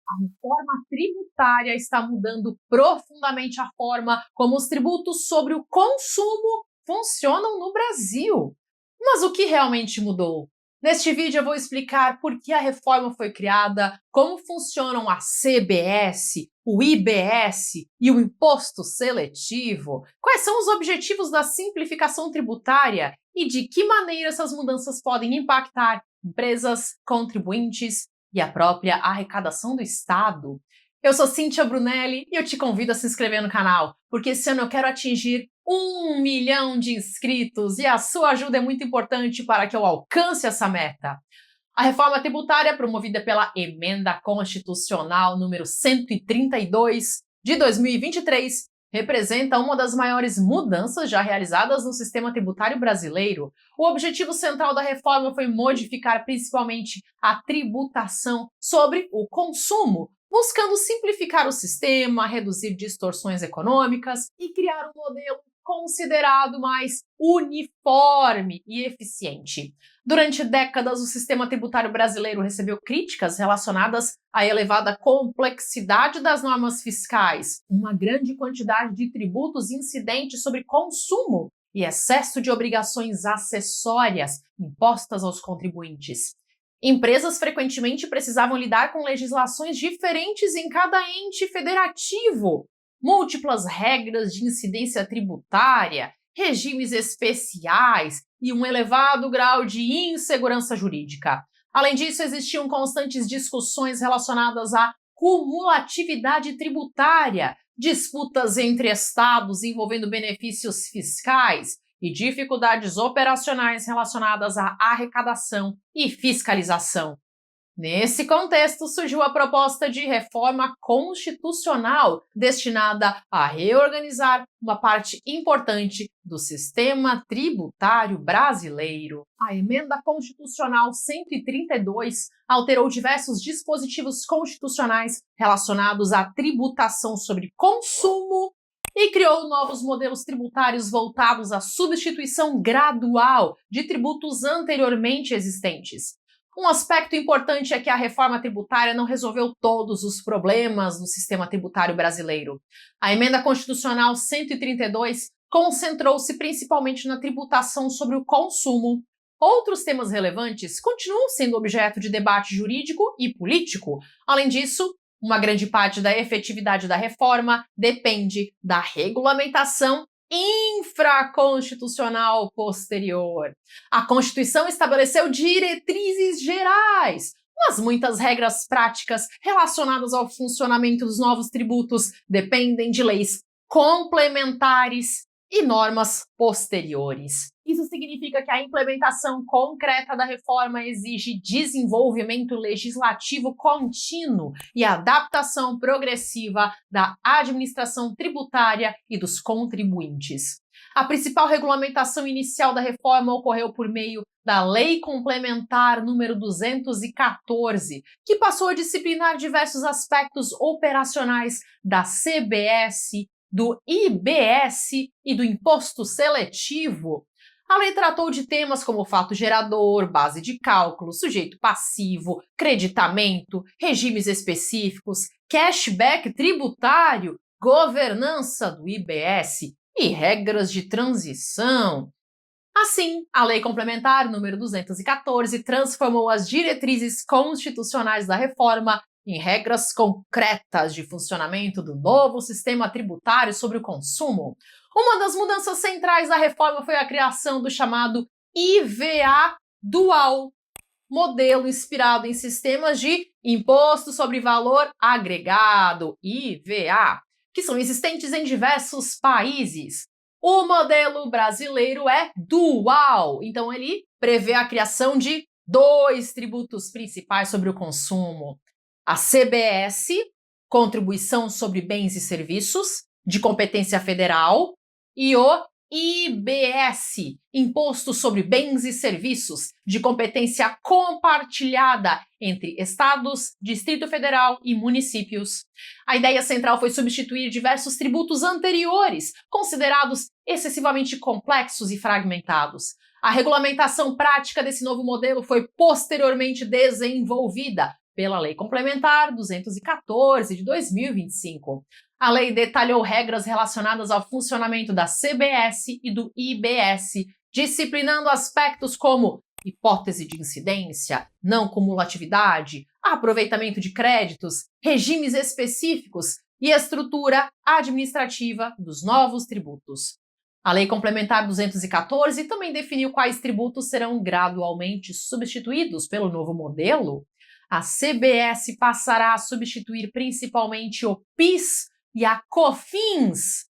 A reforma tributária está mudando profundamente a forma como os tributos sobre o consumo funcionam no Brasil. Mas o que realmente mudou? Neste vídeo eu vou explicar por que a reforma foi criada, como funcionam a CBS, o IBS e o imposto seletivo, quais são os objetivos da simplificação tributária e de que maneira essas mudanças podem impactar empresas, contribuintes e a própria arrecadação do Estado. Eu sou Cíntia Brunelli e eu te convido a se inscrever no canal, porque esse ano eu quero atingir 1 milhão de inscritos e a sua ajuda é muito importante para que eu alcance essa meta. A reforma tributária, promovida pela Emenda Constitucional número 132 de 2023, representa uma das maiores mudanças já realizadas no sistema tributário brasileiro. O objetivo central da reforma foi modificar principalmente a tributação sobre o consumo, buscando simplificar o sistema, reduzir distorções econômicas e criar um modelo considerado mais uniforme e eficiente. Durante décadas, o sistema tributário brasileiro recebeu críticas relacionadas à elevada complexidade das normas fiscais, uma grande quantidade de tributos incidentes sobre consumo e excesso de obrigações acessórias impostas aos contribuintes. Empresas frequentemente precisavam lidar com legislações diferentes em cada ente federativo, múltiplas regras de incidência tributária, regimes especiais e um elevado grau de insegurança jurídica. Além disso, existiam constantes discussões relacionadas à cumulatividade tributária, disputas entre estados envolvendo benefícios fiscais e dificuldades operacionais relacionadas à arrecadação e fiscalização. Nesse contexto, surgiu a proposta de reforma constitucional destinada a reorganizar uma parte importante do sistema tributário brasileiro. A Emenda Constitucional 132 alterou diversos dispositivos constitucionais relacionados à tributação sobre consumo e criou novos modelos tributários voltados à substituição gradual de tributos anteriormente existentes. Um aspecto importante é que a reforma tributária não resolveu todos os problemas do sistema tributário brasileiro. A Emenda Constitucional 132 concentrou-se principalmente na tributação sobre o consumo. Outros temas relevantes continuam sendo objeto de debate jurídico e político. Além disso, uma grande parte da efetividade da reforma depende da regulamentação infraconstitucional posterior. A Constituição estabeleceu diretrizes gerais, mas muitas regras práticas relacionadas ao funcionamento dos novos tributos dependem de leis complementares e normas posteriores. Isso significa que a implementação concreta da reforma exige desenvolvimento legislativo contínuo e adaptação progressiva da administração tributária e dos contribuintes. A principal regulamentação inicial da reforma ocorreu por meio da Lei Complementar número 214, que passou a disciplinar diversos aspectos operacionais da CBS, do IBS e do imposto seletivo. A lei tratou de temas como fato gerador, base de cálculo, sujeito passivo, creditamento, regimes específicos, cashback tributário, governança do IBS e regras de transição. Assim, a Lei Complementar número 214 transformou as diretrizes constitucionais da reforma em regras concretas de funcionamento do novo sistema tributário sobre o consumo. Uma das mudanças centrais da reforma foi a criação do chamado IVA dual, modelo inspirado em sistemas de Imposto sobre Valor Agregado, IVA, que são existentes em diversos países. O modelo brasileiro é dual, então ele prevê a criação de 2 tributos principais sobre o consumo. A CBS, Contribuição sobre Bens e Serviços, de competência federal, e o IBS, Imposto sobre Bens e Serviços, de competência compartilhada entre estados, Distrito Federal e municípios. A ideia central foi substituir diversos tributos anteriores, considerados excessivamente complexos e fragmentados. A regulamentação prática desse novo modelo foi posteriormente desenvolvida pela Lei Complementar 214 de 2025. A lei detalhou regras relacionadas ao funcionamento da CBS e do IBS, disciplinando aspectos como hipótese de incidência, não cumulatividade, aproveitamento de créditos, regimes específicos e estrutura administrativa dos novos tributos. A Lei Complementar 214 também definiu quais tributos serão gradualmente substituídos pelo novo modelo. A CBS passará a substituir principalmente o PIS e a COFINS,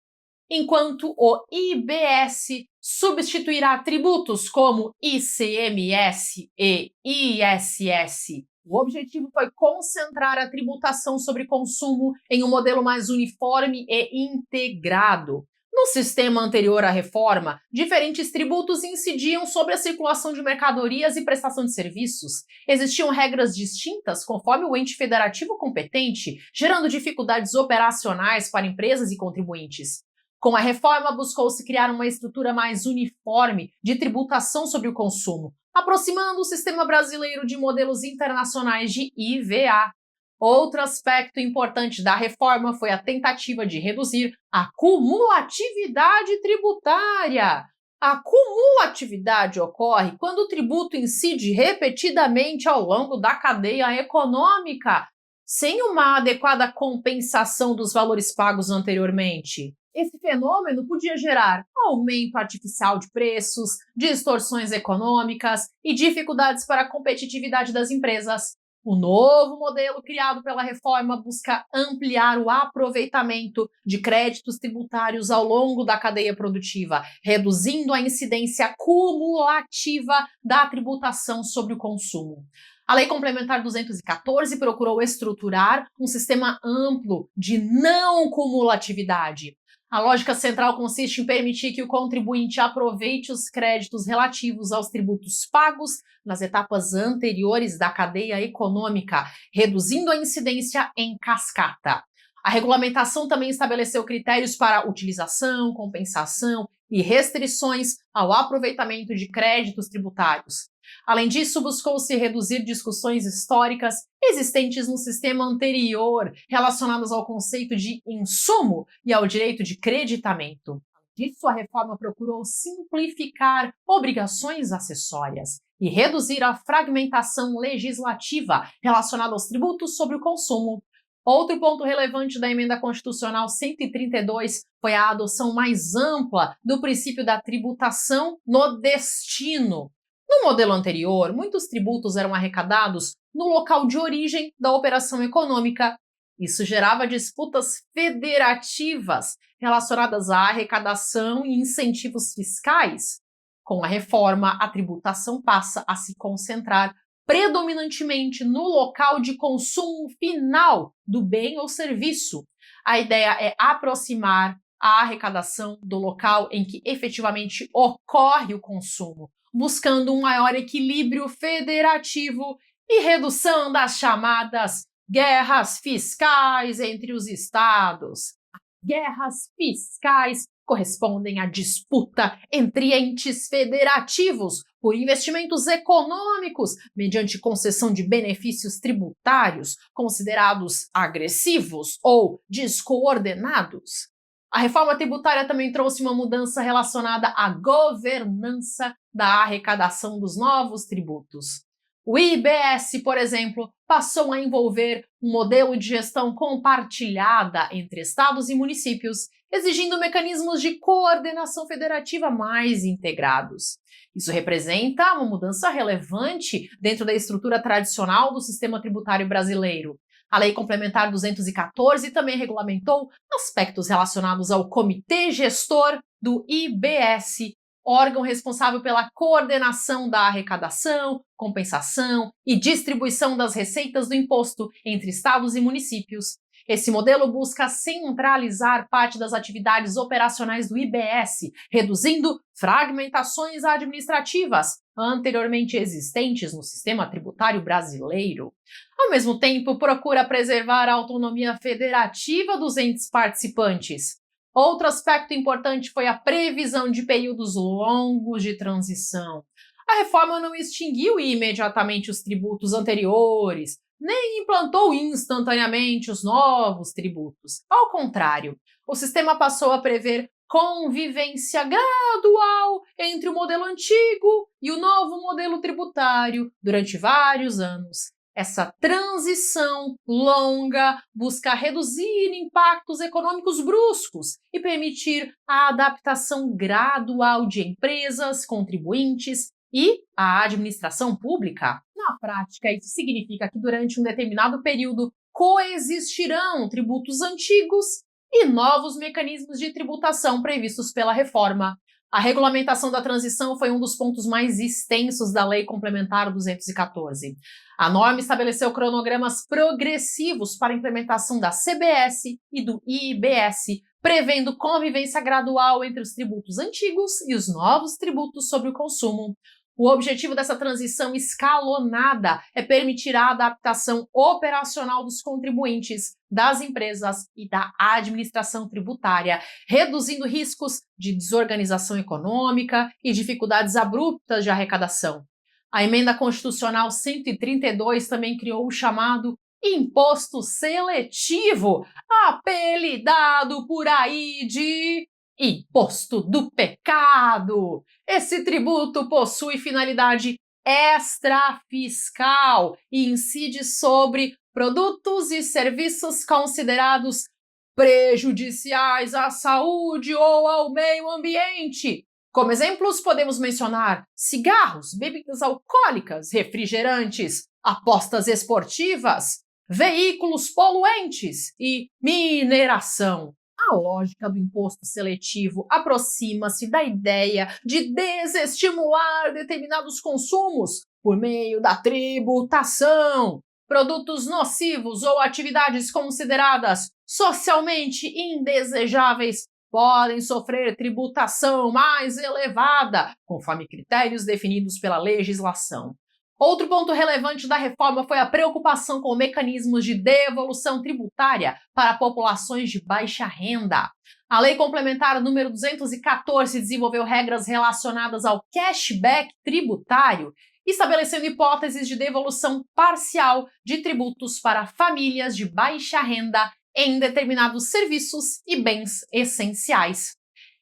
enquanto o IBS substituirá tributos como ICMS e ISS. O objetivo foi concentrar a tributação sobre consumo em um modelo mais uniforme e integrado. No sistema anterior à reforma, diferentes tributos incidiam sobre a circulação de mercadorias e prestação de serviços. Existiam regras distintas conforme o ente federativo competente, gerando dificuldades operacionais para empresas e contribuintes. Com a reforma, buscou-se criar uma estrutura mais uniforme de tributação sobre o consumo, aproximando o sistema brasileiro de modelos internacionais de IVA. Outro aspecto importante da reforma foi a tentativa de reduzir a cumulatividade tributária. A cumulatividade ocorre quando o tributo incide repetidamente ao longo da cadeia econômica, sem uma adequada compensação dos valores pagos anteriormente. Esse fenômeno podia gerar aumento artificial de preços, distorções econômicas e dificuldades para a competitividade das empresas. O novo modelo criado pela reforma busca ampliar o aproveitamento de créditos tributários ao longo da cadeia produtiva, reduzindo a incidência cumulativa da tributação sobre o consumo. A Lei Complementar 214 procurou estruturar um sistema amplo de não cumulatividade. A lógica central consiste em permitir que o contribuinte aproveite os créditos relativos aos tributos pagos nas etapas anteriores da cadeia econômica, reduzindo a incidência em cascata. A regulamentação também estabeleceu critérios para utilização, compensação e restrições ao aproveitamento de créditos tributários. Além disso, buscou-se reduzir discussões históricas existentes no sistema anterior relacionadas ao conceito de insumo e ao direito de creditamento. Além disso, a reforma procurou simplificar obrigações acessórias e reduzir a fragmentação legislativa relacionada aos tributos sobre o consumo. Outro ponto relevante da Emenda Constitucional 132 foi a adoção mais ampla do princípio da tributação no destino. No modelo anterior, muitos tributos eram arrecadados no local de origem da operação econômica. Isso gerava disputas federativas relacionadas à arrecadação e incentivos fiscais. Com a reforma, a tributação passa a se concentrar predominantemente no local de consumo final do bem ou serviço. A ideia é aproximar a arrecadação do local em que efetivamente ocorre o consumo, buscando um maior equilíbrio federativo e redução das chamadas guerras fiscais entre os estados. Guerras fiscais correspondem à disputa entre entes federativos por investimentos econômicos mediante concessão de benefícios tributários considerados agressivos ou descoordenados. A reforma tributária também trouxe uma mudança relacionada à governança da arrecadação dos novos tributos. O IBS, por exemplo, passou a envolver um modelo de gestão compartilhada entre estados e municípios, exigindo mecanismos de coordenação federativa mais integrados. Isso representa uma mudança relevante dentro da estrutura tradicional do sistema tributário brasileiro. A Lei Complementar 214 também regulamentou aspectos relacionados ao Comitê Gestor do IBS, órgão responsável pela coordenação da arrecadação, compensação e distribuição das receitas do imposto entre estados e municípios. Esse modelo busca centralizar parte das atividades operacionais do IBS, reduzindo fragmentações administrativas anteriormente existentes no sistema tributário brasileiro. Ao mesmo tempo, procura preservar a autonomia federativa dos entes participantes. Outro aspecto importante foi a previsão de períodos longos de transição. A reforma não extinguiu imediatamente os tributos anteriores, nem implantou instantaneamente os novos tributos. Ao contrário, o sistema passou a prever convivência gradual entre o modelo antigo e o novo modelo tributário durante vários anos. Essa transição longa busca reduzir impactos econômicos bruscos e permitir a adaptação gradual de empresas, contribuintes e a administração pública. Na prática, isso significa que durante um determinado período coexistirão tributos antigos e novos mecanismos de tributação previstos pela reforma. A regulamentação da transição foi um dos pontos mais extensos da Lei Complementar 214. A norma estabeleceu cronogramas progressivos para a implementação da CBS e do IBS, prevendo convivência gradual entre os tributos antigos e os novos tributos sobre o consumo. O objetivo dessa transição escalonada é permitir a adaptação operacional dos contribuintes, das empresas e da administração tributária, reduzindo riscos de desorganização econômica e dificuldades abruptas de arrecadação. A Emenda Constitucional 132 também criou o chamado Imposto Seletivo, apelidado por aí de Imposto do Pecado. Esse tributo possui finalidade extrafiscal e incide sobre produtos e serviços considerados prejudiciais à saúde ou ao meio ambiente. Como exemplos, podemos mencionar cigarros, bebidas alcoólicas, refrigerantes, apostas esportivas, veículos poluentes e mineração. A lógica do imposto seletivo aproxima-se da ideia de desestimular determinados consumos por meio da tributação. Produtos nocivos ou atividades consideradas socialmente indesejáveis podem sofrer tributação mais elevada, conforme critérios definidos pela legislação. Outro ponto relevante da reforma foi a preocupação com mecanismos de devolução tributária para populações de baixa renda. A Lei Complementar número 214 desenvolveu regras relacionadas ao cashback tributário, estabelecendo hipóteses de devolução parcial de tributos para famílias de baixa renda em determinados serviços e bens essenciais.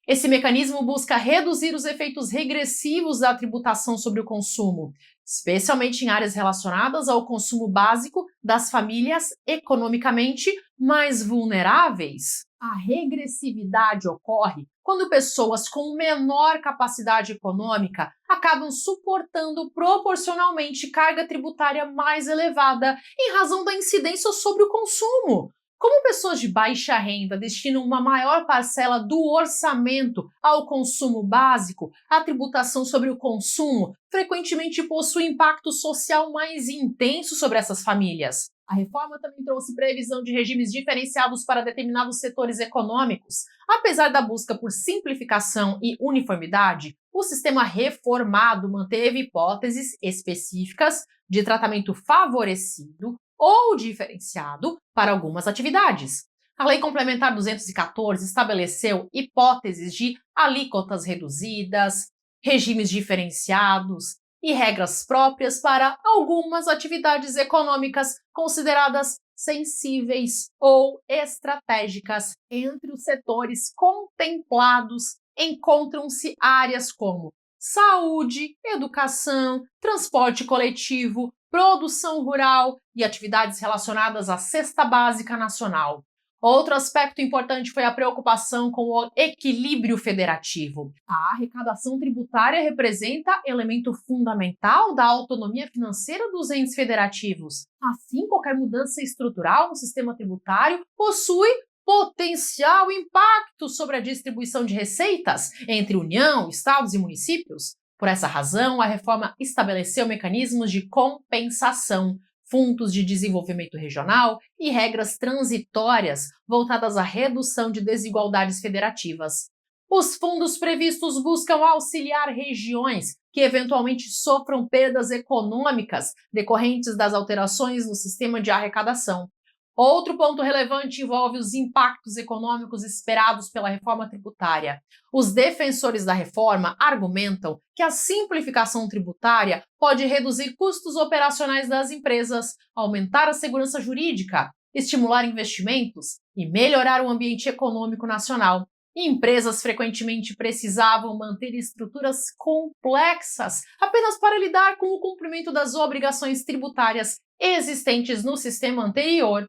Esse mecanismo busca reduzir os efeitos regressivos da tributação sobre o consumo, especialmente em áreas relacionadas ao consumo básico das famílias economicamente mais vulneráveis. A regressividade ocorre quando pessoas com menor capacidade econômica acabam suportando proporcionalmente carga tributária mais elevada em razão da incidência sobre o consumo. Como pessoas de baixa renda destinam uma maior parcela do orçamento ao consumo básico, a tributação sobre o consumo frequentemente possui impacto social mais intenso sobre essas famílias. A reforma também trouxe previsão de regimes diferenciados para determinados setores econômicos. Apesar da busca por simplificação e uniformidade, o sistema reformado manteve hipóteses específicas de tratamento favorecido ou diferenciado para algumas atividades. A Lei Complementar 214 estabeleceu hipóteses de alíquotas reduzidas, regimes diferenciados e regras próprias para algumas atividades econômicas consideradas sensíveis ou estratégicas. Entre os setores contemplados encontram-se áreas como saúde, educação, transporte coletivo, produção rural e atividades relacionadas à cesta básica nacional. Outro aspecto importante foi a preocupação com o equilíbrio federativo. A arrecadação tributária representa elemento fundamental da autonomia financeira dos entes federativos. Assim, qualquer mudança estrutural no sistema tributário possui potencial impacto sobre a distribuição de receitas entre União, estados e municípios. Por essa razão, a reforma estabeleceu mecanismos de compensação, fundos de desenvolvimento regional e regras transitórias voltadas à redução de desigualdades federativas. Os fundos previstos buscam auxiliar regiões que eventualmente sofram perdas econômicas decorrentes das alterações no sistema de arrecadação. Outro ponto relevante envolve os impactos econômicos esperados pela reforma tributária. Os defensores da reforma argumentam que a simplificação tributária pode reduzir custos operacionais das empresas, aumentar a segurança jurídica, estimular investimentos e melhorar o ambiente econômico nacional. Empresas frequentemente precisavam manter estruturas complexas apenas para lidar com o cumprimento das obrigações tributárias existentes no sistema anterior.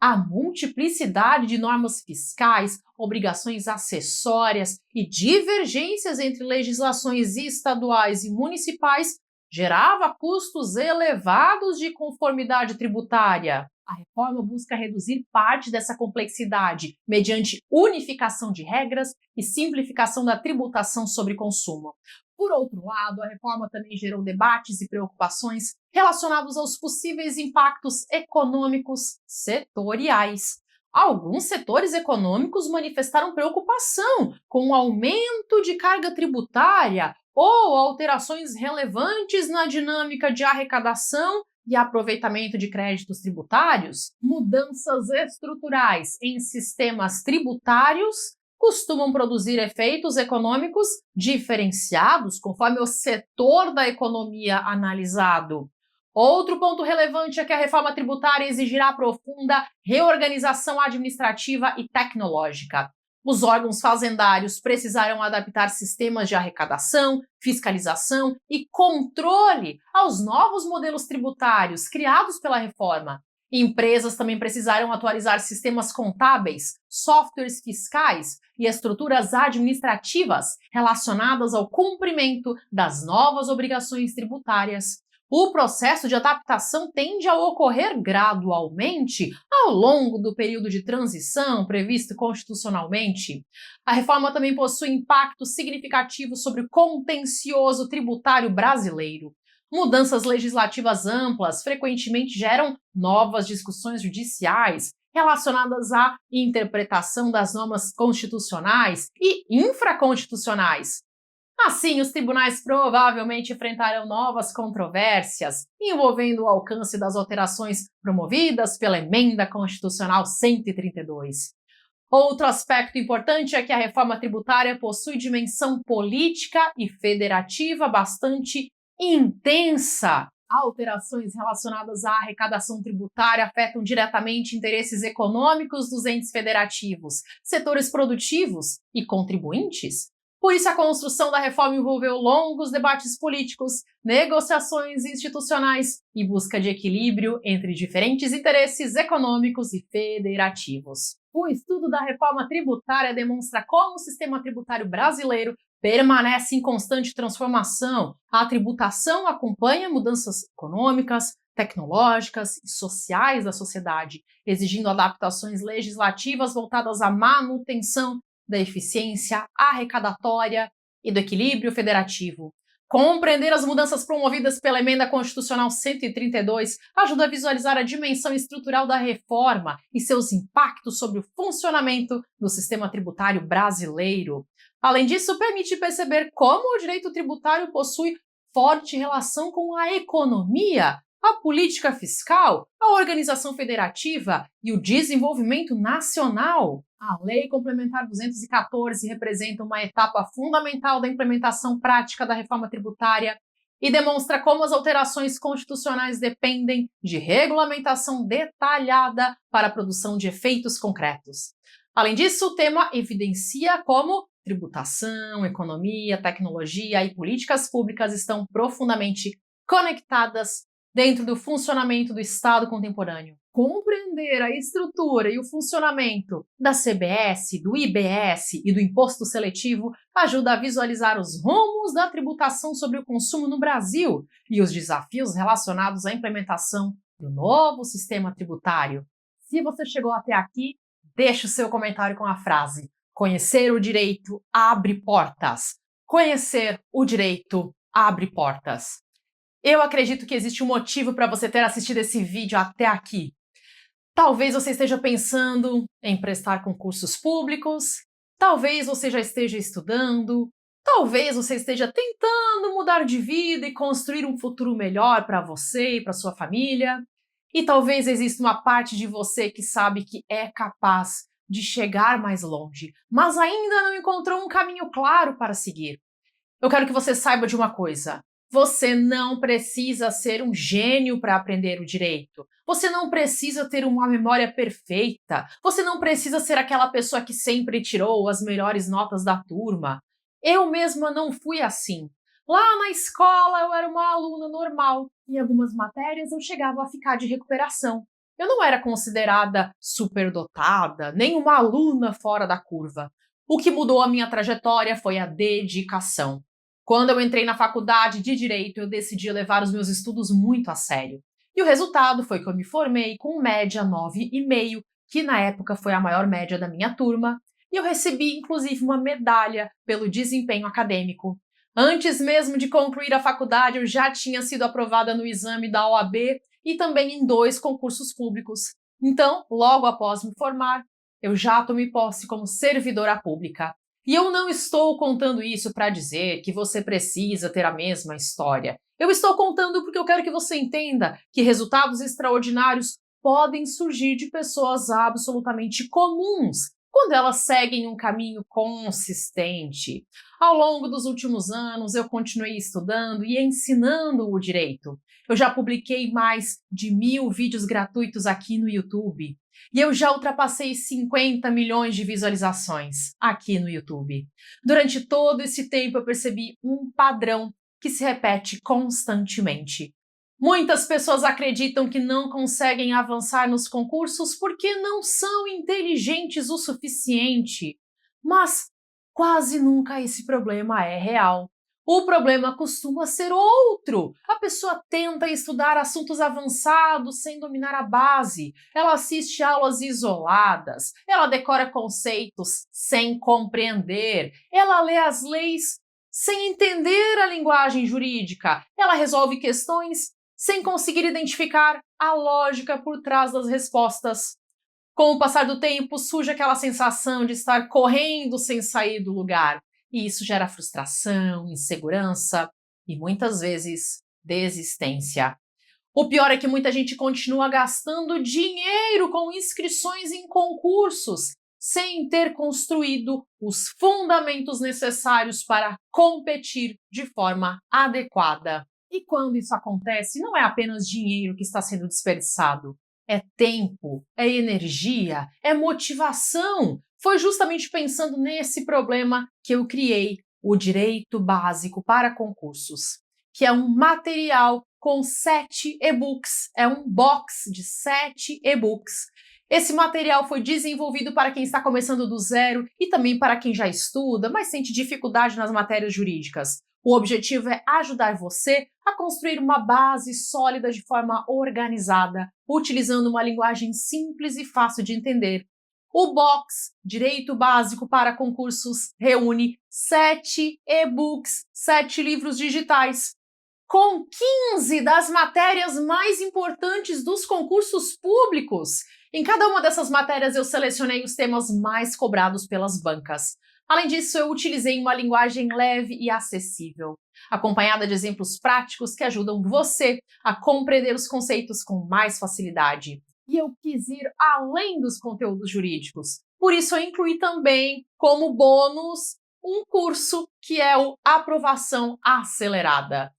A multiplicidade de normas fiscais, obrigações acessórias e divergências entre legislações estaduais e municipais gerava custos elevados de conformidade tributária. A reforma busca reduzir parte dessa complexidade mediante unificação de regras e simplificação da tributação sobre consumo. Por outro lado, a reforma também gerou debates e preocupações relacionados aos possíveis impactos econômicos setoriais. Alguns setores econômicos manifestaram preocupação com o aumento de carga tributária ou alterações relevantes na dinâmica de arrecadação e aproveitamento de créditos tributários. Mudanças estruturais em sistemas tributários costumam produzir efeitos econômicos diferenciados conforme o setor da economia analisado. Outro ponto relevante é que a reforma tributária exigirá profunda reorganização administrativa e tecnológica. Os órgãos fazendários precisarão adaptar sistemas de arrecadação, fiscalização e controle aos novos modelos tributários criados pela reforma. Empresas também precisarão atualizar sistemas contábeis, softwares fiscais e estruturas administrativas relacionadas ao cumprimento das novas obrigações tributárias. O processo de adaptação tende a ocorrer gradualmente ao longo do período de transição previsto constitucionalmente. A reforma também possui impacto significativo sobre o contencioso tributário brasileiro. Mudanças legislativas amplas frequentemente geram novas discussões judiciais relacionadas à interpretação das normas constitucionais e infraconstitucionais. Assim, os tribunais provavelmente enfrentarão novas controvérsias envolvendo o alcance das alterações promovidas pela Emenda Constitucional 132. Outro aspecto importante é que a reforma tributária possui dimensão política e federativa bastante intensa. Alterações relacionadas à arrecadação tributária afetam diretamente interesses econômicos dos entes federativos, setores produtivos e contribuintes. Por isso, a construção da reforma envolveu longos debates políticos, negociações institucionais e busca de equilíbrio entre diferentes interesses econômicos e federativos. O estudo da reforma tributária demonstra como o sistema tributário brasileiro permanece em constante transformação. A tributação acompanha mudanças econômicas, tecnológicas e sociais da sociedade, exigindo adaptações legislativas voltadas à manutenção da eficiência arrecadatória e do equilíbrio federativo. Compreender as mudanças promovidas pela Emenda Constitucional 132 ajuda a visualizar a dimensão estrutural da reforma e seus impactos sobre o funcionamento do sistema tributário brasileiro. Além disso, permite perceber como o direito tributário possui forte relação com a economia, a política fiscal, a organização federativa e o desenvolvimento nacional. A Lei Complementar 214 representa uma etapa fundamental da implementação prática da reforma tributária e demonstra como as alterações constitucionais dependem de regulamentação detalhada para a produção de efeitos concretos. Além disso, o tema evidencia como tributação, economia, tecnologia e políticas públicas estão profundamente conectadas dentro do funcionamento do Estado contemporâneo. Compreender a estrutura e o funcionamento da CBS, do IBS e do Imposto Seletivo ajuda a visualizar os rumos da tributação sobre o consumo no Brasil e os desafios relacionados à implementação do novo sistema tributário. Se você chegou até aqui, deixe o seu comentário com a frase: conhecer o direito abre portas. Conhecer o direito abre portas. Eu acredito que existe um motivo para você ter assistido esse vídeo até aqui. Talvez você esteja pensando em prestar concursos públicos, talvez você já esteja estudando, talvez você esteja tentando mudar de vida e construir um futuro melhor para você e para sua família. E talvez exista uma parte de você que sabe que é capaz de chegar mais longe, mas ainda não encontrou um caminho claro para seguir. Eu quero que você saiba de uma coisa. Você não precisa ser um gênio para aprender o direito. Você não precisa ter uma memória perfeita. Você não precisa ser aquela pessoa que sempre tirou as melhores notas da turma. Eu mesma não fui assim. Lá na escola eu era uma aluna normal. Em algumas matérias eu chegava a ficar de recuperação. Eu não era considerada superdotada, nem uma aluna fora da curva. O que mudou a minha trajetória foi a dedicação. Quando eu entrei na faculdade de Direito, eu decidi levar os meus estudos muito a sério. E o resultado foi que eu me formei com média 9,5, que na época foi a maior média da minha turma, e eu recebi inclusive uma medalha pelo desempenho acadêmico. Antes mesmo de concluir a faculdade, eu já tinha sido aprovada no exame da OAB e também em 2 concursos públicos. Então, logo após me formar, eu já tomei posse como servidora pública. E eu não estou contando isso para dizer que você precisa ter a mesma história. Eu estou contando porque eu quero que você entenda que resultados extraordinários podem surgir de pessoas absolutamente comuns, quando elas seguem um caminho consistente. Ao longo dos últimos anos, eu continuei estudando e ensinando o direito. Eu já publiquei mais de 1.000 vídeos gratuitos aqui no YouTube. E eu já ultrapassei 50 milhões de visualizações aqui no YouTube. Durante todo esse tempo eu percebi um padrão que se repete constantemente. Muitas pessoas acreditam que não conseguem avançar nos concursos porque não são inteligentes o suficiente. Mas quase nunca esse problema é real. O problema costuma ser outro. A pessoa tenta estudar assuntos avançados sem dominar a base. Ela assiste aulas isoladas. Ela decora conceitos sem compreender. Ela lê as leis sem entender a linguagem jurídica. Ela resolve questões sem conseguir identificar a lógica por trás das respostas. Com o passar do tempo, surge aquela sensação de estar correndo sem sair do lugar. E isso gera frustração, insegurança e muitas vezes desistência. O pior é que muita gente continua gastando dinheiro com inscrições em concursos, sem ter construído os fundamentos necessários para competir de forma adequada. E quando isso acontece, não é apenas dinheiro que está sendo desperdiçado. É tempo, é energia, é motivação. Foi justamente pensando nesse problema que eu criei o Direito Básico para Concursos, que é um material com 7 e-books, é um box de 7 e-books. Esse material foi desenvolvido para quem está começando do zero e também para quem já estuda, mas sente dificuldade nas matérias jurídicas. O objetivo é ajudar você a construir uma base sólida de forma organizada, utilizando uma linguagem simples e fácil de entender. O box Direito Básico para Concursos reúne 7 e-books, 7 livros digitais, com 15 das matérias mais importantes dos concursos públicos. Em cada uma dessas matérias eu selecionei os temas mais cobrados pelas bancas. Além disso, eu utilizei uma linguagem leve e acessível, acompanhada de exemplos práticos que ajudam você a compreender os conceitos com mais facilidade. E eu quis ir além dos conteúdos jurídicos. Por isso, eu incluí também, como bônus, um curso que é o Aprovação Acelerada.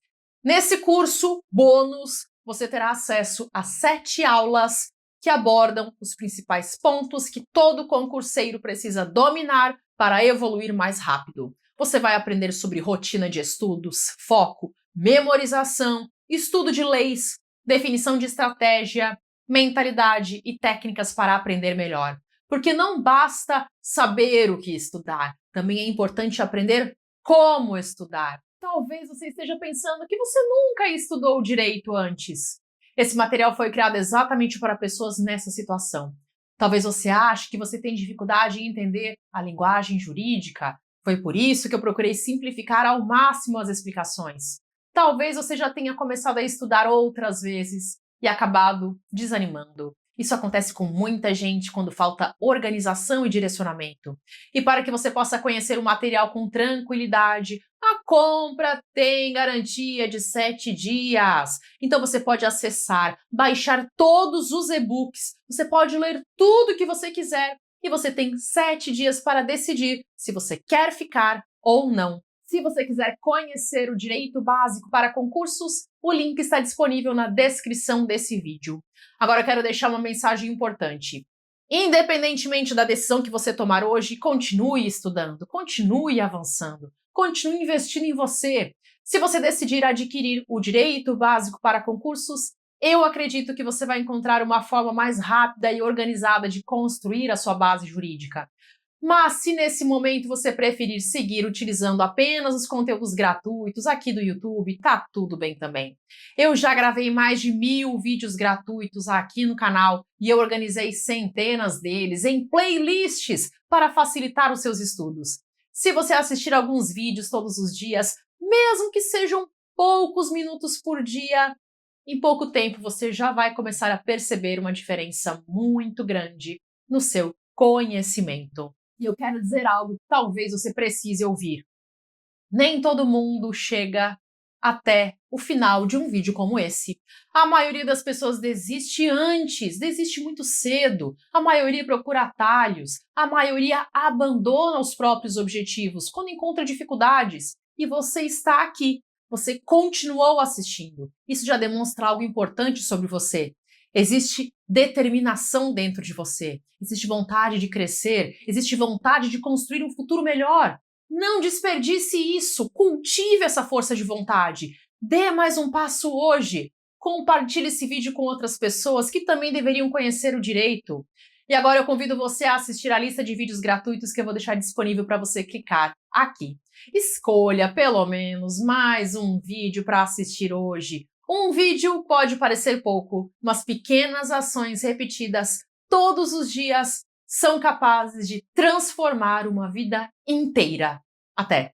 Nesse curso, bônus, você terá acesso a 7 aulas que abordam os principais pontos que todo concurseiro precisa dominar para evoluir mais rápido. Você vai aprender sobre rotina de estudos, foco, memorização, estudo de leis, definição de estratégia, mentalidade e técnicas para aprender melhor. Porque não basta saber o que estudar, também é importante aprender como estudar. Talvez você esteja pensando que você nunca estudou direito antes. Esse material foi criado exatamente para pessoas nessa situação. Talvez você ache que você tem dificuldade em entender a linguagem jurídica. Foi por isso que eu procurei simplificar ao máximo as explicações. Talvez você já tenha começado a estudar outras vezes e acabado desanimando. Isso acontece com muita gente quando falta organização e direcionamento. E para que você possa conhecer o material com tranquilidade, A compra tem garantia de 7 dias. Então você pode acessar, baixar todos os e-books, você pode ler tudo que você quiser e você tem 7 dias para decidir se você quer ficar ou não. Se você quiser conhecer o direito básico para concursos, o link está disponível na descrição desse vídeo. Agora eu quero deixar uma mensagem importante. Independentemente da decisão que você tomar hoje, continue estudando, continue avançando, continue investindo em você. Se você decidir adquirir o direito básico para concursos, eu acredito que você vai encontrar uma forma mais rápida e organizada de construir a sua base jurídica. Mas se nesse momento você preferir seguir utilizando apenas os conteúdos gratuitos aqui do YouTube, tá tudo bem também. Eu já gravei mais de 1000 vídeos gratuitos aqui no canal e eu organizei centenas deles em playlists para facilitar os seus estudos. Se você assistir alguns vídeos todos os dias, mesmo que sejam poucos minutos por dia, em pouco tempo você já vai começar a perceber uma diferença muito grande no seu conhecimento. E eu quero dizer algo que talvez você precise ouvir. Nem todo mundo chega até o final de um vídeo como esse. A maioria das pessoas desiste antes, desiste muito cedo. A maioria procura atalhos. A maioria abandona os próprios objetivos quando encontra dificuldades. E você está aqui. Você continuou assistindo. Isso já demonstra algo importante sobre você. Existe determinação dentro de você, existe vontade de crescer, existe vontade de construir um futuro melhor. Não desperdice isso, cultive essa força de vontade. Dê mais um passo hoje. Compartilhe esse vídeo com outras pessoas que também deveriam conhecer o direito. E agora eu convido você a assistir a lista de vídeos gratuitos que eu vou deixar disponível para você clicar aqui. Escolha pelo menos mais um vídeo para assistir hoje. Um vídeo pode parecer pouco, mas pequenas ações repetidas todos os dias são capazes de transformar uma vida inteira. Até!